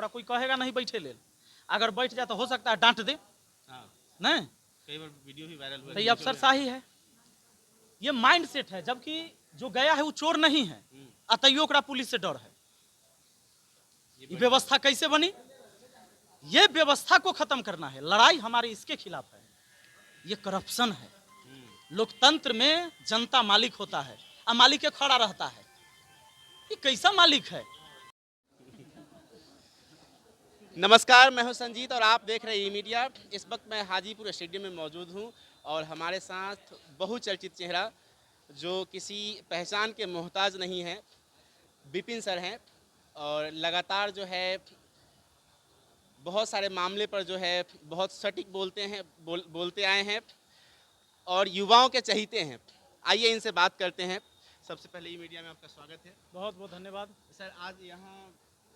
ओकरा कोई कहेगा नहीं बैठे ले, अगर बैठ जाए तो हो सकता है डांट दे। नहीं, कई बार वीडियो भी वायरल हुआ तो ये अफसरशाही है, ये माइंड सेट है। जबकि जो गया है वो चोर नहीं है, अतइयो ओकरा पुलिस से डर है। ये व्यवस्था कैसे बनी? ये व्यवस्था को खत्म करना है, लड़ाई हमारी इसके खिलाफ है। ये करप्शन है। लोकतंत्र में जनता मालिक होता है और मालिक के खड़ा रहता है। ये कैसा मालिक है? नमस्कार, मैं हूं संजीत और आप देख रहे हैं ई मीडिया। इस वक्त मैं हाजीपुर स्टेडियम में मौजूद हूं और हमारे साथ बहुचर्चित चेहरा जो किसी पहचान के मोहताज नहीं है, विपिन सर हैं। और लगातार जो है बहुत सारे मामले पर जो है बहुत सटीक बोलते आए हैं और युवाओं के चहीते हैं। आइए इनसे बात करते हैं। सबसे पहले ई मीडिया में आपका स्वागत है। बहुत बहुत धन्यवाद सर। आज यहाँ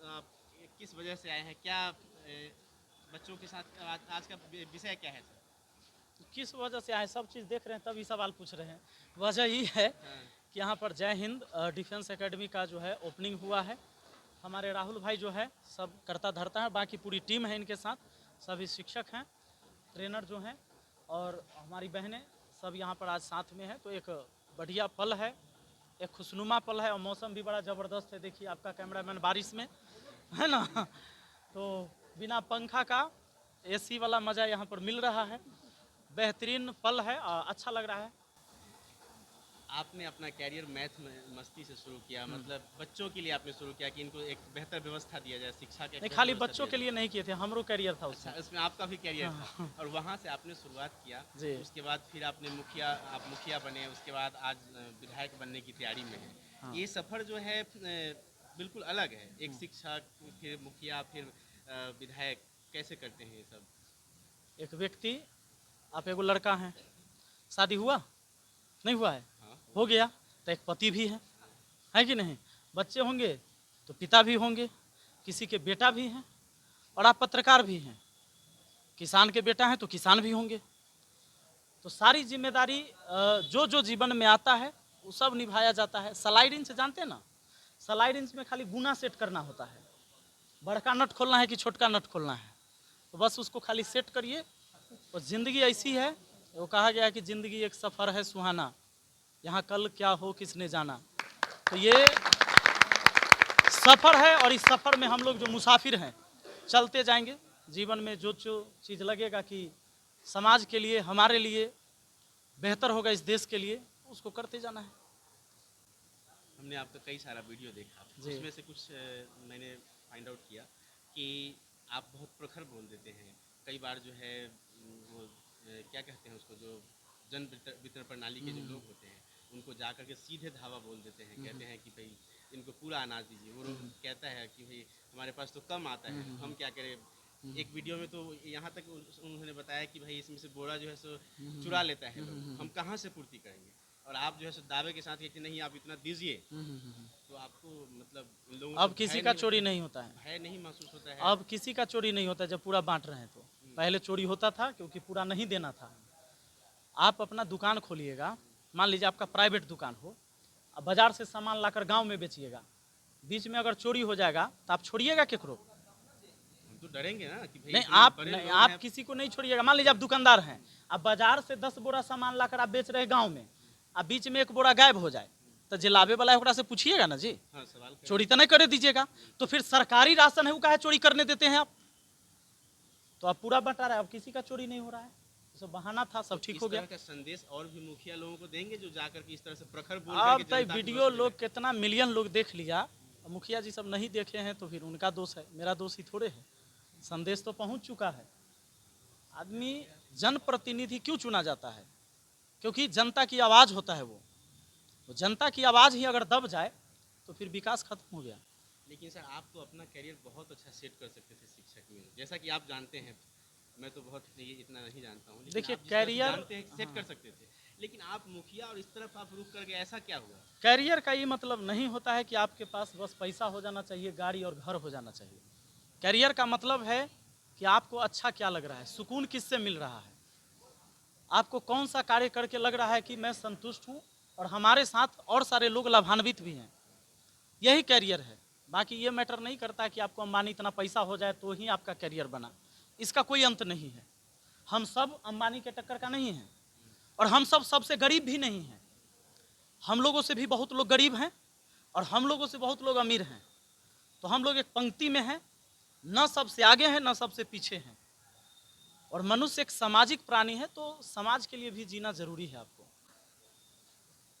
आप किस वजह से आए हैं? क्या बच्चों के साथ आज का विषय क्या है सर? किस वजह से आए, सब चीज़ देख रहे हैं तभी सवाल पूछ रहे हैं। वजह ये है कि यहाँ पर जय हिंद डिफेंस एकेडमी का जो है ओपनिंग हुआ है। हमारे राहुल भाई जो है सब करता धरता है, बाकी पूरी टीम है इनके साथ, सभी शिक्षक हैं, ट्रेनर जो हैं और हमारी बहनें सब यहाँ पर आज साथ में है। तो एक बढ़िया पल है, एक खुशनुमा पल है और मौसम भी बड़ा ज़बरदस्त है। देखिए आपका कैमरामैन बारिश में है ना, तो बिना पंखा का एसी वाला मज़ा यहाँ पर मिल रहा है। बेहतरीन पल है, अच्छा लग रहा है। आपने अपना कैरियर मैथ में मस्ती से शुरू किया, मतलब बच्चों के लिए आपने शुरू किया कि इनको एक बेहतर व्यवस्था दिया जाए, शिक्षा के। नहीं, खाली बच्चों के लिए नहीं किए थे, हमरो कैरियर था उसमें। अच्छा, इसमें आपका भी कैरियर था और वहाँ से आपने शुरुआत किया। उसके बाद फिर आपने मुखिया बने, उसके बाद आज विधायक बनने की तैयारी में है। ये सफ़र जो है बिल्कुल अलग है। एक शिक्षक, फिर मुखिया, फिर विधायक, कैसे करते हैं ये सब? एक व्यक्ति, आप एगो लड़का हैं, शादी हुआ नहीं हुआ है? हो गया तो एक पति भी है कि नहीं? बच्चे होंगे तो पिता भी होंगे, किसी के बेटा भी हैं और आप पत्रकार भी हैं, किसान के बेटा हैं तो किसान भी होंगे। तो सारी जिम्मेदारी जो जीवन में आता है वो सब निभाया जाता है। स्लाइड इंच जानते हैं ना? स्लाइड इंच में खाली गुना सेट करना होता है, बड़का नट खोलना है कि छोटका नट खोलना है, तो बस उसको खाली सेट करिए। और ज़िंदगी ऐसी है, वो कहा गया है कि ज़िंदगी एक सफ़र है सुहाना, यहाँ कल क्या हो किसने जाना। तो ये सफ़र है और इस सफ़र में हम लोग जो मुसाफिर हैं चलते जाएंगे। जीवन में जो चीज़ लगेगा कि समाज के लिए, हमारे लिए बेहतर होगा, इस देश के लिए, उसको करते जाना है। हमने आपका कई सारा वीडियो देखा, उसमें से कुछ मैंने फाइंड आउट किया कि आप बहुत प्रखर बोल देते हैं। कई बार जो है वो क्या कहते हैं उसको, जो जन वितरण प्रणाली के जो लोग होते हैं उनको जा कर के सीधे धावा बोल देते हैं। कहते हैं कि भाई इनको पूरा अनाज दीजिए। वो कहता है कि भाई हमारे पास तो कम आता है, हम क्या करें। एक वीडियो में तो यहाँ तक उन्होंने बताया कि भाई इसमें से बोरा जो है सो चुरा लेता है लोग, हम कहाँ से पूर्ति करेंगे। और आप जो है सो दावे के साथ कहते नहीं आप इतना दीजिए, तो आपको मतलब लोगों अब किसी का चोरी नहीं होता है, भय नहीं महसूस होता है। अब किसी का चोरी नहीं होता जब पूरा बांट रहे हैं। तो पहले चोरी होता था क्योंकि पूरा नहीं देना था। आप अपना दुकान खोलिएगा, मान लीजिए आपका प्राइवेट दुकान हो, अब बाजार से सामान लाकर गांव में बेचिएगा, बीच में अगर चोरी हो जाएगा तो आप छोड़िएगा केकरो? हम तो डरेंगे ना कि भाई नहीं, आप किसी को नहीं छोड़िएगा। मान लीजिए आप दुकानदार हैं, अब बाजार से 10 बोरा सामान लाकर आप बेच रहे हैं गाँव में, अब बीच में एक बोरा गायब हो जाए तो जिलावे वाला है से पूछिएगा ना जी। सवाल चोरी तो नहीं करे दीजिएगा। तो फिर सरकारी राशन है वो काहे चोरी करने देते हैं आप? तो आप पूरा बटा रहे हैं, अब किसी का चोरी नहीं हो रहा है, सब बहाना था, सब ठीक हो गया। इस तरह का संदेश और भी मुखिया लोगों को देंगे जो जाकर के इस तरह से प्रखर बोल अब तक वीडियो लोग कितना मिलियन लोग देख लिया, मुखिया जी सब नहीं देखे हैं तो फिर उनका दोष है, मेरा दोष ही थोड़े है। संदेश तो पहुंच चुका है। आदमी जनप्रतिनिधि क्यों चुना जाता है? क्योंकि जनता की आवाज़ होता है वो। तो जनता की आवाज़ ही अगर दब जाए तो फिर विकास खत्म हो गया। लेकिन सर आप तो अपना कैरियर बहुत अच्छा सेट कर सकते थे शिक्षक में, जैसा कि आप जानते हैं। मैं तो बहुत इतना नहीं जानता हूँ। देखिए कैरियर सेट कर सकते थे, लेकिन आप मुखिया और इस तरफ आप रुक करके, ऐसा क्या हुआ? कैरियर का ये मतलब नहीं होता है कि आपके पास बस पैसा हो जाना चाहिए, गाड़ी और घर हो जाना चाहिए। कैरियर का मतलब है कि आपको अच्छा क्या लग रहा है, सुकून किससे मिल रहा है, आपको कौन सा कार्य करके लग रहा है कि मैं संतुष्ट हूँ और हमारे साथ और सारे लोग लाभान्वित भी हैं। यही कैरियर है। बाकी ये मैटर नहीं करता कि आपको अंबानी इतना पैसा हो जाए तो ही आपका करियर बना, इसका कोई अंत नहीं है। हम सब अंबानी के टक्कर का नहीं है और हम सब सबसे गरीब भी नहीं हैं। हम लोगों से भी बहुत लोग गरीब हैं और हम लोगों से बहुत लोग अमीर हैं। तो हम लोग एक पंक्ति में हैं, न सबसे आगे हैं न सबसे पीछे हैं। और मनुष्य एक सामाजिक प्राणी है, तो समाज के लिए भी जीना जरूरी है आपको।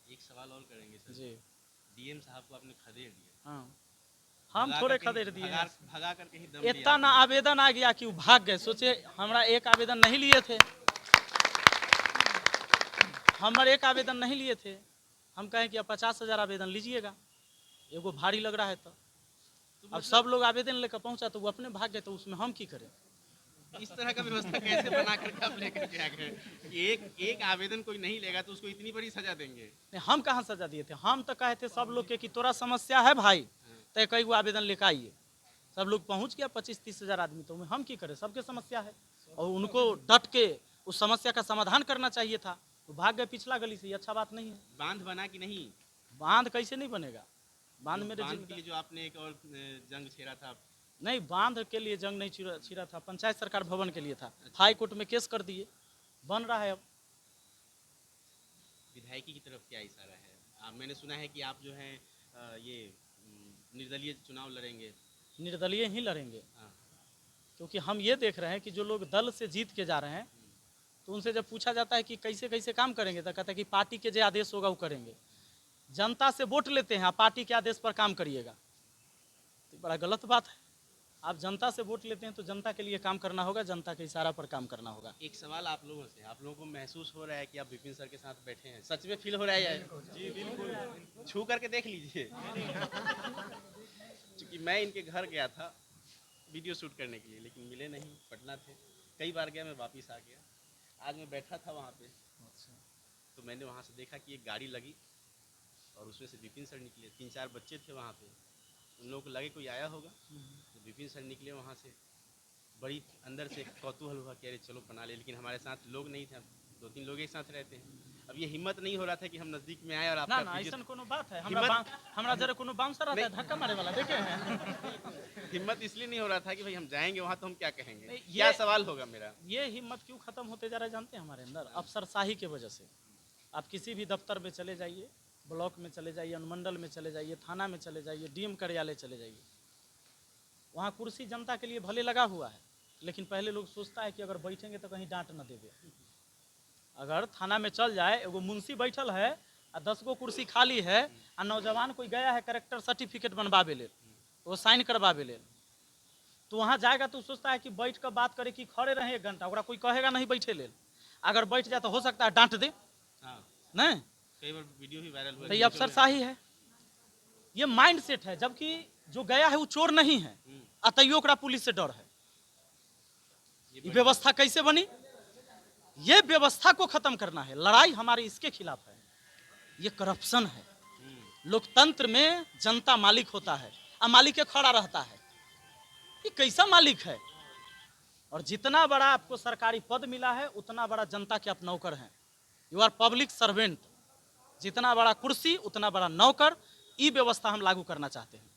एक सवाल और करेंगे सर जी डीएम साहब को आपने खदेड़ दिया। हाँ, हम भगा थोड़े करके ही- खदेड़ दिए हैं। भगा करके ही दम लिया इतना ना आपने। आवेदन आ गया कि वो भाग गए। सोचे हमारा एक आवेदन नहीं लिए थे, हमारे एक आवेदन नहीं लिए थे। हम कहें कि अब 50,000 आवेदन लीजिएगा, एगो भारी लग रहा है। तो अब सब लोग आवेदन लेकर पहुंचा तो वो अपने भाग गए, तो उसमें हम की करें। इस तरह का व्यवस्था कैसे बना करके आप लेकर के आ गए कि एक आवेदन कोई नहीं लेगा तो उसको इतनी बड़ी सजा देंगे? नहीं, हम कहाँ सजा दिए थे। हम तो कहे थे सब लोग के कि तोरा समस्या है भाई, तो कई गो आवेदन लेकर आइए। सब लोग पहुंच गया 25-30 हजार आदमी, तो हम की करें, सबके समस्या है और उनको डट के उस समस्या का समाधान करना चाहिए था। वो भाग गए पिछला गली से, ये अच्छा बात नहीं है। बांध बना कि नहीं? बांध कैसे नहीं बनेगा? बांध मेरे बांध के जिम्मेदार लिए जो आपने एक और जंग छेड़ा था। नहीं, बांध के लिए जंग नहीं छिड़ा था, पंचायत सरकार भवन के लिए था। हाई कोर्ट में केस कर दिए, बन रहा है अब। विधायकी की तरफ क्या इशारा है? मैंने सुना है कि आप जो है ये निर्दलीय चुनाव लड़ेंगे। निर्दलीय ही लड़ेंगे, हाँ। क्योंकि हम ये देख रहे हैं कि जो लोग दल से जीत के जा रहे हैं, तो उनसे जब पूछा जाता है कि कैसे कैसे काम करेंगे, तो कहते हैं कि पार्टी के जो आदेश होगा वो करेंगे। जनता से वोट लेते हैं, पार्टी के आदेश पर काम करिएगा, तो बड़ा गलत बात है। आप जनता से वोट लेते हैं तो जनता के लिए काम करना होगा, जनता के इशारा पर काम करना होगा। एक सवाल आप लोगों से, आप लोगों को महसूस हो रहा है कि आप विपिन सर के साथ बैठे हैं? सच में फील हो रहा है? जी बिल्कुल, छू करके देख लीजिए। क्योंकि मैं इनके घर गया था वीडियो शूट करने के लिए, लेकिन मिले नहीं, पटना थे। कई बार गया, मैं वापस आ गया। आज मैं बैठा था वहाँ पे, तो मैंने वहाँ से देखा कि एक गाड़ी लगी और उसमें से विपिन सर निकले। 3-4 बच्चे थे वहाँ पे, उन लोगों को लगे कोई आया होगा, तो विपिन सर निकले वहाँ से। बड़ी अंदर से कौतूहल हुआ कि अरे चलो बना ले, लेकिन हमारे साथ लोग नहीं थे, 2-3 लोग एक साथ रहते हैं। अब ये हिम्मत नहीं हो रहा था कि हम नज़दीक में आए और ना आपका ना, वीडियो- ऐसा कोनो बात है। हिम्मत- हमरा जरा कोनो बाउंसर रहता है धक्का मारे वाला, देखे हैं? हिम्मत इसलिए नहीं हो रहा था कि भाई हम जाएंगे वहाँ तो हम क्या कहेंगे, नहीं, क्या सवाल होगा मेरा। ये हिम्मत क्यों खत्म होते जा रहा है जानते हैं? हमारे अंदर अफसरशाही के वजह से। आप किसी भी दफ्तर में चले जाइए, ब्लॉक में चले जाइए, अनुमंडल में चले जाइए, थाना में चले जाइए, डीएम कार्यालय चले जाइए, वहाँ कुर्सी जनता के लिए भले लगा हुआ है, लेकिन पहले लोग सोचता है कि अगर बैठेंगे तो कहीं डांट न देवे। अगर थाना में चल जाए, एगो मुंशी बैठल है और 10 गो कुर्सी खाली है और नौजवान कोई गया है करेक्टर सर्टिफिकेट बनवावे ले, वो साइन करवावे ले, तो वहाँ जाएगा तो सोचता है कि बैठ कर बात करे कि खड़े रहे 1 घंटा, ओकरा कोई कहेगा नहीं बैठे ले। अगर बैठ जाए तो हो सकता है डांट दे, हाँ, नहीं? कई बार वीडियो भी वायरल हुआ। तो ये अफसरशाही है, ये माइंड सेट है। जबकि जो गया है वो चोर नहीं है, अतइयो ओकरा पुलिस से डर है। ये व्यवस्था कैसे बनी? ये व्यवस्था को खत्म करना है। लड़ाई हमारी इसके खिलाफ है। ये करप्शन है। लोकतंत्र में जनता मालिक होता है और मालिक के खड़ा रहता है। ये कैसा मालिक है? और जितना बड़ा आपको सरकारी पद मिला है उतना बड़ा जनता के आप नौकर हैं। You are public servant. जितना बड़ा कुर्सी उतना बड़ा नौकर। ये व्यवस्था हम लागू करना चाहते हैं।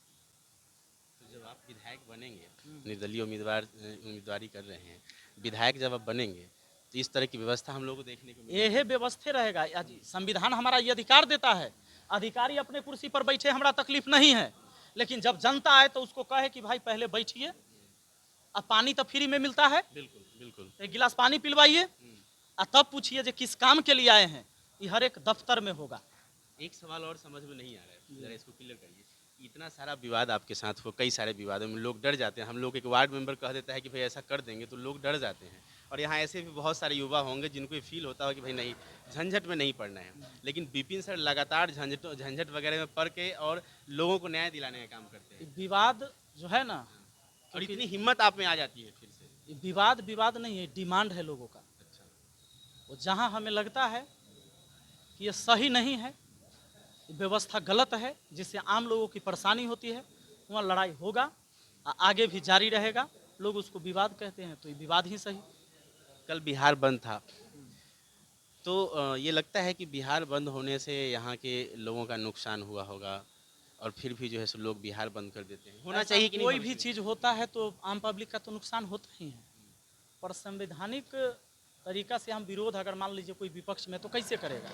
तो जब आप विधायक बनेंगे, निर्दलीय उम्मीदवारी कर रहे हैं, विधायक जब आप बनेंगे तो इस तरह की व्यवस्था हम लोग को देखने को मिलेगी। यह व्यवस्था रहेगा। संविधान हमारा ये अधिकार देता है, अधिकारी अपने कुर्सी पर बैठे, हमारा तकलीफ नहीं है, लेकिन जब जनता आए तो उसको कहे कि भाई पहले बैठिए, अब पानी तो फ्री में मिलता है, बिल्कुल बिल्कुल, एक गिलास पानी पिलवाइए और तब पूछिए जो किस काम के लिए आए हैं। ये हर एक दफ्तर में होगा। एक सवाल और समझ में नहीं आ रहा है, जरा इसको क्लियर करिए। इतना सारा विवाद आपके साथ हो, कई सारे विवादों में लोग डर जाते हैं। हम लोग एक वार्ड मेंबर कह देता है कि भाई ऐसा कर देंगे तो लोग डर जाते हैं। और यहाँ ऐसे भी बहुत सारे युवा होंगे जिनको ये फील होता हो कि भाई नहीं, झंझट में नहीं पड़ना है। लेकिन विपिन सर लगातार झंझट वगैरह में पड़ के और लोगों को न्याय दिलाने का काम करते हैं। विवाद जो है ना, और इतनी हिम्मत आप में आ जाती है फिर से। विवाद नहीं है, डिमांड है लोगों का। अच्छा, वो जहाँ हमें लगता है कि ये सही नहीं है, व्यवस्था गलत है, जिससे आम लोगों की परेशानी होती है, वहाँ लड़ाई होगा, आगे भी जारी रहेगा। लोग उसको विवाद कहते हैं तो ये विवाद ही सही। कल बिहार बंद था, तो ये लगता है कि बिहार बंद होने से यहाँ के लोगों का नुकसान हुआ होगा और फिर भी जो है सो लोग बिहार बंद कर देते हैं। होना चाहिए कि नहीं कोई होना भी चाहिए? चीज़ होता है तो आम पब्लिक का तो नुकसान होता ही है, पर संवैधानिक तरीका से हम विरोध अगर मान लीजिए कोई विपक्ष में तो कैसे करेगा।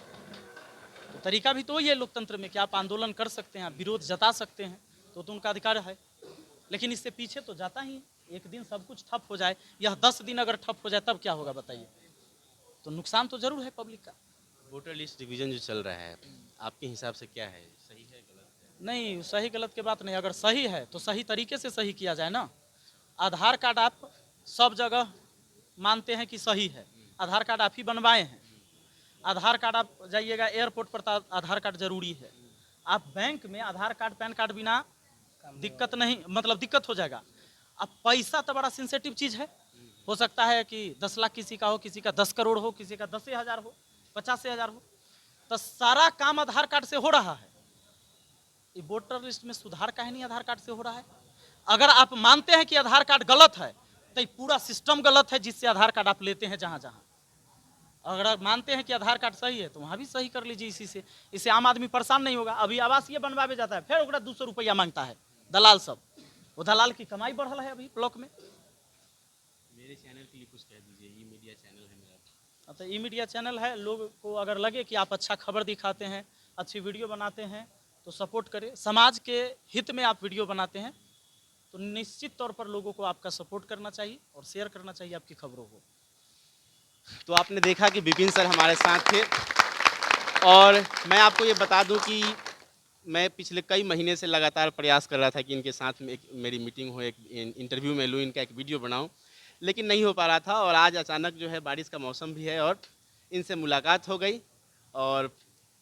तो तरीका भी तो वही है लोकतंत्र में कि आप आंदोलन कर सकते हैं, आप विरोध जता सकते हैं, तो उनका अधिकार है। लेकिन इससे पीछे तो जाता ही है। एक दिन सब कुछ ठप हो जाए, यह 10 दिन अगर ठप हो जाए तब क्या होगा बताइए। तो नुकसान तो जरूर है पब्लिक का। वोटर लिस्ट डिवीजन जो चल रहा है, आपके हिसाब से क्या है, सही है गलत है? नहीं, सही गलत की बात नहीं, अगर सही है तो सही तरीके से सही किया जाए ना। आधार कार्ड आप सब जगह मानते हैं कि सही है, आधार कार्ड आप ही बनवाए हैं। आधार कार्ड आप जाइएगा एयरपोर्ट पर तो आधार कार्ड जरूरी है। आप बैंक में आधार कार्ड पैन कार्ड बिना दिक्कत नहीं, मतलब दिक्कत हो जाएगा। अब पैसा तो बड़ा सेंसिटिव चीज़ है, हो सकता है कि 10 लाख किसी का हो, किसी का 10 करोड़ हो, किसी का 10,000 हो, 50,000 हो, तो सारा काम आधार कार्ड से हो रहा है। ये वोटर लिस्ट में सुधार का है नहीं, आधार कार्ड से हो रहा है। अगर आप मानते हैं कि आधार कार्ड गलत है तो ये पूरा सिस्टम गलत है जिससे आधार कार्ड आप लेते हैं जहां जहां। अगर आप मानते हैं कि आधार कार्ड सही है तो वहां भी सही कर लीजिए इसी से, इससे आम आदमी परेशान नहीं होगा। अभी आवासीय बनवावे जाता है, फिर ओकरा 200 रुपया मांगता है दलाल सब। वो दलाल की कमाई बढ़ल है अभी ब्लॉक में। मेरे चैनल के लिए कुछ कह दीजिए, ई मीडिया चैनल है मेरा। तो ई मीडिया चैनल है, लोग को अगर लगे कि आप अच्छा खबर दिखाते हैं, अच्छी वीडियो बनाते हैं तो सपोर्ट करें। समाज के हित में आप वीडियो बनाते हैं तो निश्चित तौर पर लोगों को आपका सपोर्ट करना चाहिए और शेयर करना चाहिए आपकी खबरों को। तो आपने देखा कि विपिन सर हमारे साथ थे, और मैं आपको ये बता दूं कि मैं पिछले कई महीने से लगातार प्रयास कर रहा था कि इनके साथ में मेरी मीटिंग हो, एक इंटरव्यू में लूँ, इनका एक वीडियो बनाऊं, लेकिन नहीं हो पा रहा था। और आज अचानक जो है बारिश का मौसम भी है और इनसे मुलाकात हो गई, और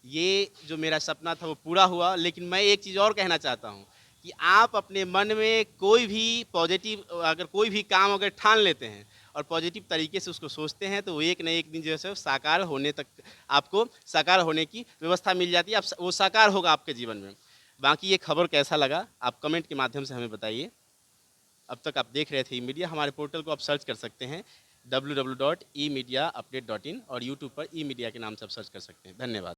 ये जो मेरा सपना था वो पूरा हुआ। लेकिन मैं एक चीज़ और कहना चाहता हूँ कि आप अपने मन में कोई भी पॉजिटिव, अगर कोई भी काम अगर ठान लेते हैं और पॉजिटिव तरीके से उसको सोचते हैं तो वो एक न एक दिन जो है साकार होने तक, आपको साकार होने की व्यवस्था मिल जाती है, वो साकार होगा आपके जीवन में। बाकी ये खबर कैसा लगा आप कमेंट के माध्यम से हमें बताइए। अब तक आप देख रहे थे ई मीडिया, हमारे पोर्टल को आप सर्च कर सकते हैं www.emediaupdate.in, और यूट्यूब पर ई मीडिया के नाम से आप सर्च कर सकते हैं। धन्यवाद।